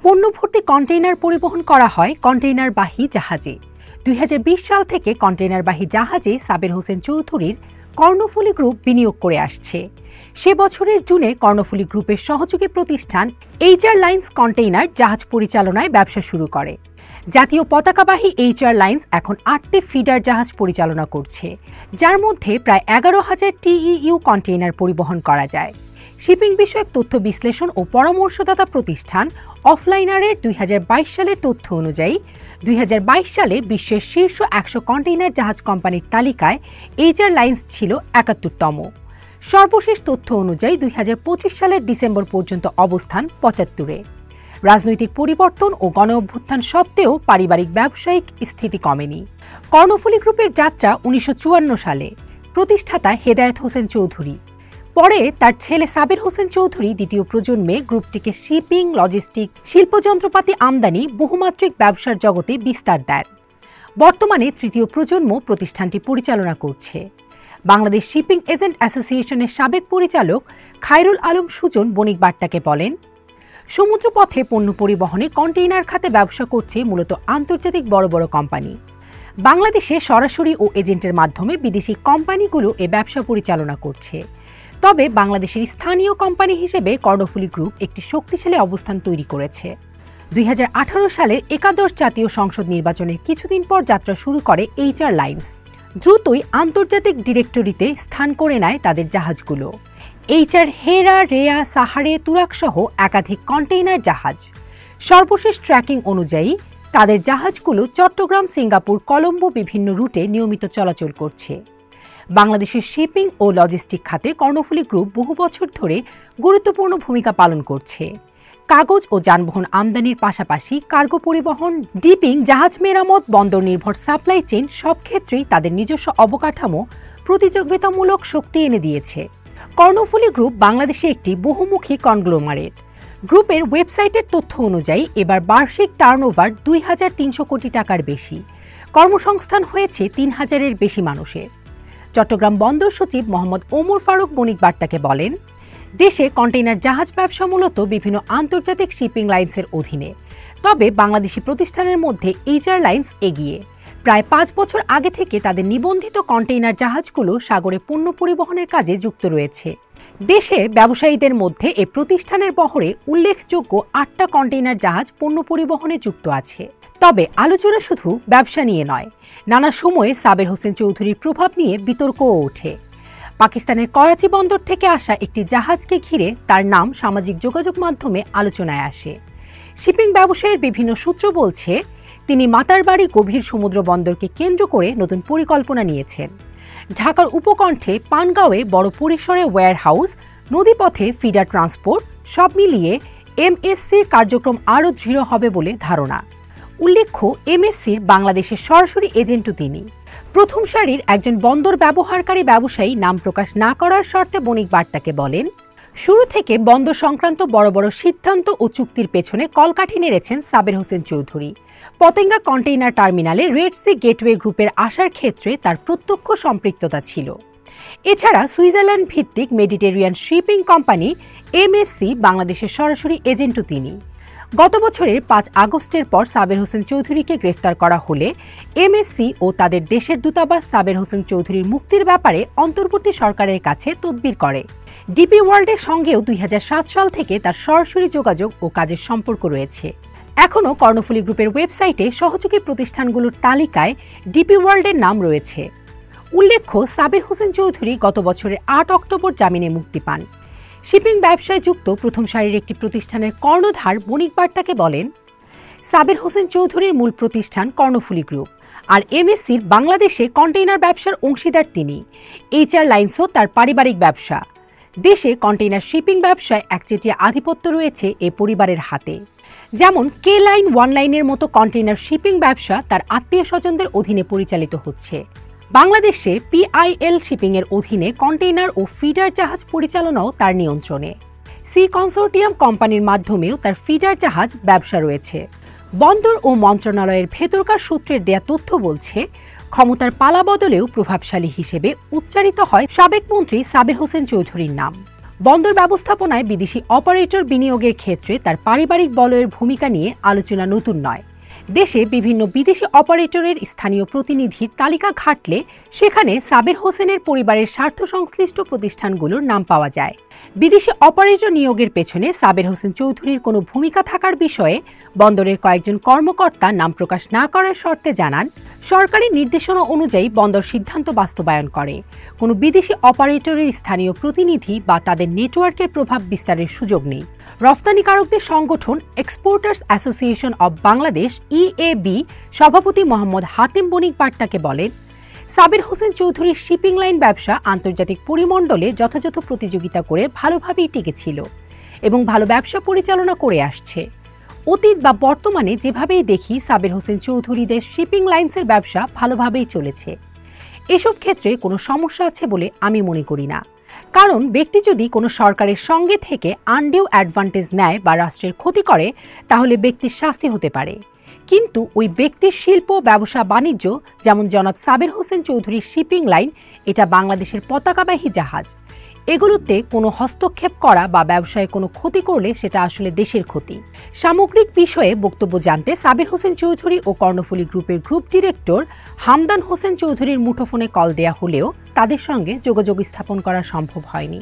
পণ্যভর্তি container পরিবহন করা হয় কন্টেইনারবাহী জাহাজে। ২০২০ সাল থেকে কন্টেইনারবাহী জাহাজে সাবের হোসেন চৌধুরীর কর্ণফুলী গ্রুপ বিনিয়োগ করে আসছে। সে বছরের জুনে কর্ণফুলী গ্রুপের সহযোগী প্রতিষ্ঠান এইচআর লাইন্স কন্টেইনার জাহাজ পরিচালনায় ব্যবসা শুরু করে। জাতীয় পতাকাবাহী এইচআর লাইন্স এখন ৮টি ফিডার জাহাজ পরিচালনা করছে, যার মধ্যে প্রায় ১১,০০০ টিইউ কন্টেইনার পরিবহন করা যায়। শিপিং বিষয়ক তথ্য বিশ্লেষণ ও পরামর্শদাতা প্রতিষ্ঠান অফলাইনারের ২০২২ সালের তথ্য অনুযায়ী ২০২২ সালে বিশ্বের শীর্ষ ১০০ কন্টেইনার জাহাজ কোম্পানির তালিকায় এইচআর লাইন্স ছিল ৭১তম। সর্বশেষ তথ্য অনুযায়ী ২০২৫ সালের ডিসেম্বর পর্যন্ত অবস্থান ৭৫-এ। রাজনৈতিক পরিবর্তন ও গণঅভ্যুত্থান সত্ত্বেও পারিবারিক ব্যবসায়িক স্থিতি কমেনি। কর্ণফুলী গ্রুপের যাত্রা ১৯৫৪ সালে। প্রতিষ্ঠাতা হেদায়েত হোসেন চৌধুরী। পরে তার ছেলে সাবির হোসেন চৌধুরী দ্বিতীয় প্রজন্মে গ্রুপটিকে শিপিং, লজিস্টিক, শিল্পযন্ত্রপাতি আমদানি, বহুমাত্রিক ব্যবসার জগতে বিস্তার দেন। বর্তমানে তৃতীয় প্রজন্ম প্রতিষ্ঠানটি পরিচালনা করছে। বাংলাদেশ শিপিং এজেন্ট অ্যাসোসিয়েশনের সাবেক পরিচালক খায়রুল আলম সুজন বণিক বার্তাকে বলেন, সমুদ্রপথে পণ্য পরিবহনে কন্টেইনার খাতে ব্যবসা করছে মূলত আন্তর্জাতিক বড় বড় কোম্পানি। বাংলাদেশে সরাসরি ও এজেন্টের মাধ্যমে বিদেশি কোম্পানিগুলো এ ব্যবসা পরিচালনা করছে। তবে বাংলাদেশের স্থানীয় কোম্পানি হিসেবে কর্ণফুলী গ্রুপ একটি শক্তিশালী অবস্থান তৈরি করেছে। ২০১৮ সালের একাদশ জাতীয় সংসদ নির্বাচনের কিছুদিন পর যাত্রা শুরু করে এইচআর লাইন্স। দ্রুতই আন্তর্জাতিক ডিরেক্টরিতে স্থান করে নেয় তাদের জাহাজগুলো। এইচআর হেরা, রেয়া, সাহারে, তুরাগ সহ একাধিক কন্টেইনার জাহাজ। সর্বশেষ ট্র্যাকিং অনুযায়ী তাদের জাহাজগুলো চট্টগ্রাম, সিঙ্গাপুর, কলম্বো বিভিন্ন রুটে নিয়মিত চলাচল করছে। বাংলাদেশের শিপিং ও লজিস্টিক খাতে কর্ণফুলী গ্রুপ বহু বছর ধরে গুরুত্বপূর্ণ ভূমিকা পালন করছে। কাগজ ও যানবাহন আমদানির পাশাপাশি কার্গো পরিবহন, ডিপিং, জাহাজ মেরামত, বন্দর নির্ভর সাপ্লাই চেইন সব ক্ষেত্রেই তাদের নিজস্ব অবকাঠামো প্রতিযোগিতামূলক শক্তি এনে দিয়েছে। কর্ণফুলী গ্রুপ বাংলাদেশে একটি বহুমুখী কনগ্লোমারেট। গ্রুপের ওয়েবসাইটের তথ্য অনুযায়ী এবার বার্ষিক টার্নওভার ২৩০০ কোটি টাকার বেশি। কর্মসংস্থান হয়েছে ৩,০০০-এর বেশি মানুষের। চট্টগ্রাম বন্দর সচিব মোহাম্মদ ওমর ফারুক বণিক বার্তাকে বলেন, দেশে কন্টেইনার জাহাজ ব্যবসা মূলত বিভিন্ন আন্তর্জাতিক শিপিং লাইন্সের অধীনে। তবে বাংলাদেশি প্রতিষ্ঠানের মধ্যে এইচআর লাইন্স এগিয়ে। প্রায় ৫ বছর আগে থেকে তাদের নিবন্ধিত কন্টেইনার জাহাজগুলো সাগরে পণ্য পরিবহনের কাজে যুক্ত রয়েছে। দেশে ব্যবসায়ীদের মধ্যে এ প্রতিষ্ঠানের বহরে উল্লেখযোগ্য ৮টা কন্টেইনার জাহাজ পণ্য পরিবহনে যুক্ত আছে। তবে আলোচনা শুধু ব্যবসা নিয়ে নয়, নানা সময়ে সাবের হোসেন চৌধুরীর প্রভাব নিয়ে বিতর্কও ওঠে। পাকিস্তানের করাচি বন্দর থেকে আসা একটি জাহাজকে ঘিরে তার নাম সামাজিক যোগাযোগ মাধ্যমে আলোচনায় আসে। শিপিং ব্যবসায়ের বিভিন্ন সূত্র বলছে, তিনি মাতারবাড়ি গভীর সমুদ্র বন্দরকে কেন্দ্র করে নতুন পরিকল্পনা নিয়েছেন। ঢাকার উপকণ্ঠে পানগাঁওয়ে বড় পরিসরে ওয়্যারহাউস, নদীপথে ফিডার ট্রান্সপোর্ট সব মিলিয়ে এমএসসির কার্যক্রম আরও দৃঢ় হবে বলে ধারণা। উল্লেখ্য, এমএসসির বাংলাদেশের সরাসরি এজেন্টও তিনি। প্রথম সারির একজন বন্দর ব্যবহারকারী ব্যবসায়ী নাম প্রকাশ না করার শর্তে বণিক বার্তাকে বলেন, শুরু থেকে বন্দর সংক্রান্ত বড় বড় সিদ্ধান্ত ও চুক্তির পেছনে কলকাঠি নেড়েছেন সাবের হোসেন চৌধুরী। পতেঙ্গা কন্টেইনার টার্মিনালে রেড সি গেটওয়ে গ্রুপের আসার ক্ষেত্রে তার প্রত্যক্ষ সম্পৃক্ততা ছিল। এছাড়া সুইজারল্যান্ড ভিত্তিক মেডিটেরিয়ান শিপিং কোম্পানি এমএসসি বাংলাদেশের সরাসরি এজেন্টও তিনি। গত বছরের ৫ আগস্টের পর সাবের হোসেন চৌধুরীকে গ্রেফতার করা হলে এমএসসি ও তাদের দেশের দূতাবাস সাবের হোসেন চৌধুরীর মুক্তির ব্যাপারে অন্তর্বর্তী সরকারের কাছে তদবির করে। ডিপি ওয়ার্ল্ডের সঙ্গেও ২০০৭ সাল থেকে তার সরাসরি যোগাযোগ ও কাজের সম্পর্ক রয়েছে। এখনও কর্ণফুলী গ্রুপের ওয়েবসাইটে সহযোগী প্রতিষ্ঠানগুলোর তালিকায় ডিপি ওয়ার্ল্ডের নাম রয়েছে। উল্লেখ্য, সাবের হোসেন চৌধুরী গত বছরের ৮ অক্টোবর জামিনে মুক্তি পান। শিপিং ব্যবসায় যুক্ত প্রথম সারির একটি প্রতিষ্ঠানের কর্ণধার বণিক বার্তাকে বলেন, সাবের হোসেন চৌধুরীর মূল প্রতিষ্ঠান কর্ণফুলী গ্রুপ, আর এমএসসির বাংলাদেশে কন্টেইনার ব্যবসার অংশীদার তিনি। এইচআর লাইন্সও তার পারিবারিক ব্যবসা। দেশে কন্টেইনার শিপিং ব্যবসায় একচেটিয়া আধিপত্য রয়েছে এ পরিবারের হাতে। যেমন কে লাইন, ওয়ান লাইনের মতো কন্টেইনার শিপিং ব্যবসা তার আত্মীয় স্বজনদের অধীনে পরিচালিত হচ্ছে। বাংলাদেশে পিআইএল শিপিংয়ের অধীনে কন্টেইনার ও ফিডার জাহাজ পরিচালনাও তার নিয়ন্ত্রণে। সি কনসোর্টিয়াম কোম্পানির মাধ্যমেও তার ফিডার জাহাজ ব্যবসা রয়েছে। বন্দর ও মন্ত্রণালয়ের ভেতরকার সূত্রের দেয়া তথ্য বলছে, ক্ষমতার পালা বদলেও প্রভাবশালী হিসেবে উচ্চারিত হয় সাবেক মন্ত্রী সাবের হোসেন চৌধুরীর নাম। বন্দর ব্যবস্থাপনায় বিদেশি অপারেটর বিনিয়োগের ক্ষেত্রে তার পারিবারিক বলয়ের ভূমিকা নিয়ে আলোচনা নতুন নয়। দেশে বিভিন্ন বিদেশি অপারেটরের স্থানীয় প্রতিনিধির তালিকা ঘাটলে সেখানে সাবের হোসেনের পরিবারের স্বার্থ সংশ্লিষ্ট প্রতিষ্ঠানগুলোর নাম পাওয়া যায়। বিদেশি অপারেটর নিয়োগের পেছনে সাবের হোসেন চৌধুরীর কোনো ভূমিকা থাকার বিষয়ে বন্দরের কয়েকজন কর্মকর্তা নাম প্রকাশ না করার শর্তে জানান, সরকারি নির্দেশনা অনুযায়ী বন্দর সিদ্ধান্ত বাস্তবায়ন করে। কোনো বিদেশি অপারেটরের স্থানীয় প্রতিনিধি বা তাদের নেটওয়ার্কের প্রভাব বিস্তারের সুযোগ নেই। রফতানিকারকদের সংগঠন exporters association of Bangladesh EAB সভাপতি মোহাম্মদ হাতেম বণিক বার্তাকে বলেন, সাবের হোসেন চৌধুরীর শিপিং লাইন ব্যবসা আন্তর্জাতিক পরিমণ্ডলে যথাযথ প্রতিযোগিতা করে ভালোভাবেই টিকেছিল এবং ভালো ব্যবসা পরিচালনা করে আসছে। অতীত বা বর্তমানে যেভাবেই দেখি সাবের হোসেন চৌধুরীদের শিপিং লাইন্সের ব্যবসা ভালোভাবেই চলেছে। এসব ক্ষেত্রে কোনো সমস্যা আছে বলে আমি মনে করি না। কারণ ব্যক্তি যদি কোনো সরকারের সঙ্গে থেকে আনডিউ অ্যাডভান্টেজ নেয় বা রাষ্ট্রের ক্ষতি করে, তাহলে ব্যক্তির শাস্তি হতে পারে। কিন্তু ওই ব্যক্তির শিল্প, ব্যবসা, বাণিজ্য, যেমন জনাব সাবের হোসেন চৌধুরীর শিপিং লাইন, এটা বাংলাদেশের পতাকাবাহী জাহাজ। এগুলোতে কোনো হস্তক্ষেপ করা বা ব্যবসায় কোনো ক্ষতি করলে সেটা আসলে দেশের ক্ষতি। সামগ্রিক বিষয়ে বক্তব্য জানতে সাবের হোসেন চৌধুরী ও কর্ণফুলী গ্রুপের গ্রুপ ডিরেক্টর হামদান হোসেন চৌধুরীর মুঠোফোনে কল দেয়া হলেও তাদের সঙ্গে যোগাযোগ স্থাপন করা সম্ভব হয়নি।